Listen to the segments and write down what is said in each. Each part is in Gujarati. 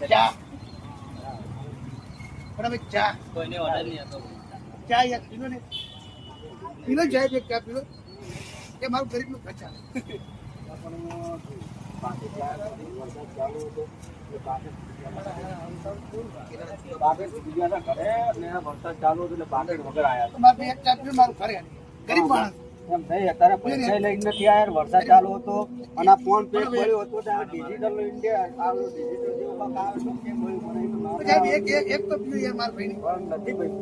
ચા બરાબર ચા કોઈને ઓર્ડર નહીં હતો ચા યાર પીલો ને પીલો જાય બે ચા પીલો એ મારું ગરીબ નું ખર્ચા ચાલુ હતું એટલે બાકી વગર આવ્યા મારે એક ચા પીલો મારું ઘરે ગરીબ માણસ એમ નહીં અત્યારે પૈસા લઈને નથી આવ્યા વરસાદ ચાલુ હતો અને ફોન પે પડ્યો હતો ડિજિટલ ઇન્ડિયા આવું ડિજિટલ જેવું કામ આવે તો કેમ મળ્યું મને એક તો પીલો યાર મારા ભાઈ નથી ભાઈ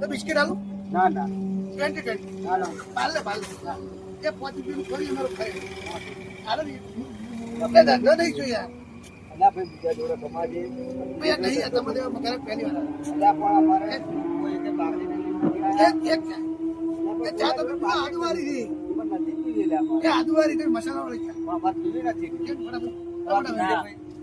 તો બિસ્કિટ આલું ના ના 20 ના ના બાલે એ 5 રૂપિયાનું ફરી મારું ઘરે હાલો ને ધંધો નહીં જોઈએ અલ્યા ભાઈ બીજા જોડે કમાજે મેં નહીં હતા મને મગર પહેલી વાર અલ્યા પણ અમારે કોઈ કે બાકી નથી એક ચા તો પેલા આદુવારી છે પણ નથી પીવી લે એ આદુવારી તો મસાલા વાળી ચા અમાર પીવી નથી કેમ બરાબર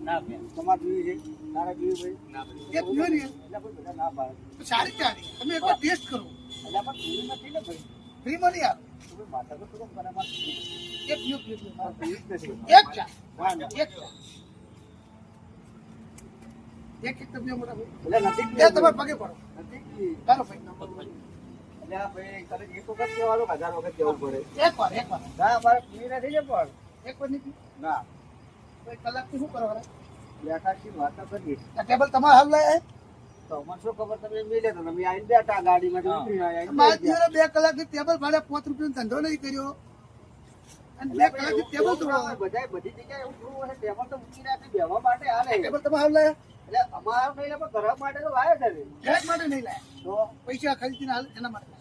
ના તમાર પીવી છે તારે પીવી ભાઈ એ પીવો ને એટલે કોઈ બધા ના પાડે તો સારી ચા છે તમે એકવાર ટેસ્ટ કરો અલ્યા પણ પીવી નથી ને ભાઈ ફ્રીમાં નહીં આવે તમે માથા તો થોડું બરાબર એક પીવો પીવી જ નથી એક ચા એક ચા એક તો પીવો મોટા ભાઈ એટલે નથી એ તમારે પગે પડો નથી પીવી ચાલો ભાઈ અલ્યા ભાઈ તારે એક વખત કહેવાનું 1000 વખત કહેવું પડે એકવાર ના અમારે પીવી નથી ને પણ એકવાર નહીં ના તો એક કલાકથી શું કરવાના બેઠાથી વાત કરીએ આ ટેબલ તમારે હાલ લાય તો મને શું ખબર તમે મિલે તો તમે આવીને બેઠા ગાડીમાં ઉતરી આવ્યા મારા દિવસે 2 કલાકની ટેબલ ભાડે 5 રૂપિયાનો ધંધો નહીં કર્યો અને 2 કલાકની ટેબલ તોડવા બધા બધી જગ્યાએ એવું થોડું હશે ટેબલ તો મૂકી રાખી બેહવા માટે હાલે ટેબલ તમારે હાલ લાય એટલે અમારા નહીં પણ ઘર માટે તો લાવે છે ઘેર માટે નહીં લાય તો પૈસા ખરીદીને હાલ એના માટે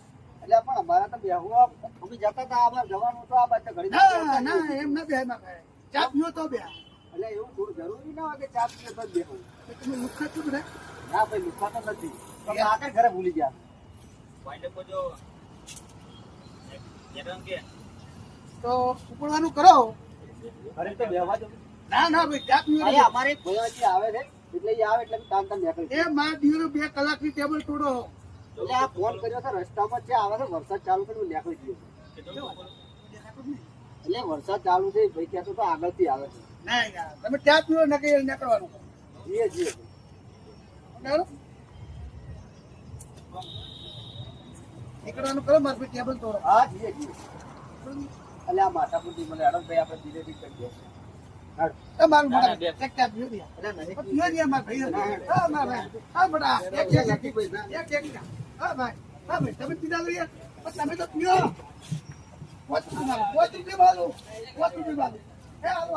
એટલે પણ અમારા તો બેહવા અમે જતા હતા આમાં જવાનું તો આ બાજુ ઘડી ના ના એમ ના બે ના ભાઈ ચા પીવો તો બે એટલે એવું થોડું જરૂરી ના હોય કે ચા પીએ તો જ બેહવું તમે લુખા છો બધા ના ભાઈ નુકસાન તો નથી તમે આગળ ઘરે ભૂલી ગયા તો ઉપડવાનું કરો ઘરે તો બેહવા જો ના ના ભાઈ ચા પીવો અરે અમારે એક ભાઈ આવે છે એટલે એ આવે એટલે કામ કામ નીકળી એ મારા દિવસે 2 કલાકની ટેબલ તોડો એટલે આ ફોન કર્યો છે રસ્તામાં છે આવે છે વરસાદ ચાલુ થયો નીકળી ગયો એટલે વરસાદ ચાલુ છે ભાઈ કહેતો તો આગળથી આવે છે ના યાર તમે ચા પીવો ને કે નીકળવાનું જીએ બરાબર નીકળવાનું કરો મારે ટેબલ તોડો હા જીએ એટલે આ માથાપુરથી મને હડો ભાઈ આપણે ધીરે ધીરે કરીએ તમારું મોટા એક ચા પીવો ને પીવો ને મારા ભાઈ હા મારા હા બડા એક હા ભાઈ તમે પીધા લઈએ તમે તો પીવો 5 રૂપિયા વાળું 5 રૂપિયા વાળું